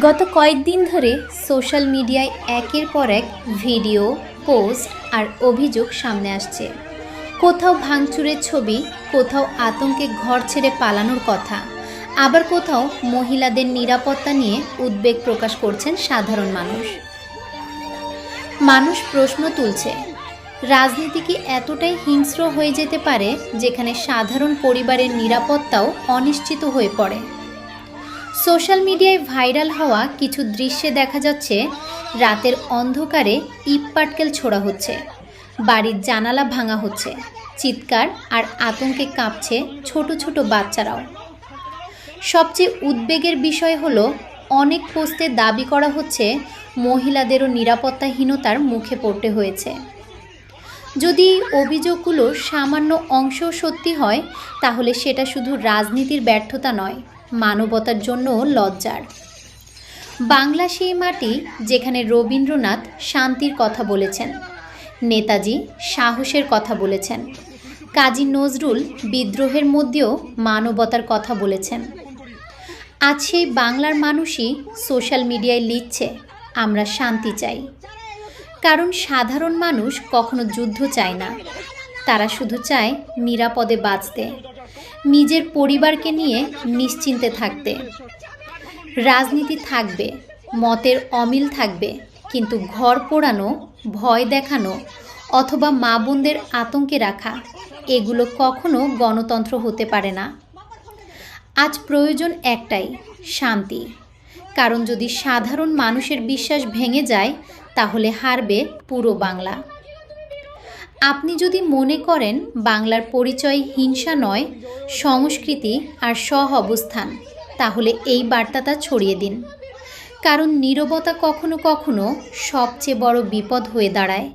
গত কয়েকদিন ধরে সোশ্যাল মিডিয়ায় একের পর এক ভিডিও, পোস্ট আর অভিযোগ সামনে আসছে। কোথাও ভাঙচুরের ছবি, কোথাও আতঙ্কে ঘর ছেড়ে পালানোর কথা, আবার কোথাও মহিলাদের নিরাপত্তা নিয়ে উদ্বেগ প্রকাশ করছেন সাধারণ মানুষ প্রশ্ন তুলছে, রাজনীতি কি এতটাই হিংস্র হয়ে যেতে পারে যেখানে সাধারণ পরিবারের নিরাপত্তাও অনিশ্চিত হয়ে পড়ে? সোশ্যাল মিডিয়ায় ভাইরাল হওয়া কিছু দৃশ্যে দেখা যাচ্ছে রাতের অন্ধকারে ইট পাটকেল ছোড়া হচ্ছে, বাড়ির জানালা ভাঙা হচ্ছে, চিৎকার আর আতঙ্কে কাঁপছে ছোট ছোট বাচ্চারাও। সবচেয়ে উদ্বেগের বিষয় হলো, অনেক পোস্টে দাবি করা হচ্ছে মহিলাদেরও নিরাপত্তাহীনতার মুখে পড়তে হয়েছে। যদি অভিযোগগুলো সামান্য অংশ সত্যি হয়, তাহলে সেটা শুধু রাজনীতির ব্যর্থতা নয়, মানবতার জন্য লজ্জার। বাংলা সেই মাটি যেখানে রবীন্দ্রনাথ শান্তির কথা বলেছেন, নেতাজি সাহসের কথা বলেছেন, কাজী নজরুল বিদ্রোহের মধ্যেও মানবতার কথা বলেছেন। আজ সেই বাংলার মানুষই সোশ্যাল মিডিয়ায় লিখছে, আমরা শান্তি চাই। কারণ সাধারণ মানুষ কখনো যুদ্ধ চায় না, তারা শুধু চায় নিরাপদে বাঁচতে, নিজের পরিবারকে নিয়ে নিশ্চিন্তে থাকতে। রাজনীতি থাকবে, মতের অমিল থাকবে, কিন্তু ঘর পোড়ানো, ভয় দেখানো অথবা মা বোনদের আতঙ্কে রাখা, এগুলো কখনো গণতন্ত্র হতে পারে না। আজ প্রয়োজন একটাই, শান্তি। কারণ যদি সাধারণ মানুষের বিশ্বাস ভেঙে যায়, তাহলে হারবে পুরো বাংলা। আপনি যদি মনে করেন বাংলার পরিচয় হিংসা নয়, সংস্কৃতি আর সহাবস্থান, তাহলে এই বার্তাটা ছড়িয়ে দিন। কারণ নীরবতা কখনো কখনো সবচেয়ে বড় বিপদ হয়ে দাঁড়ায়।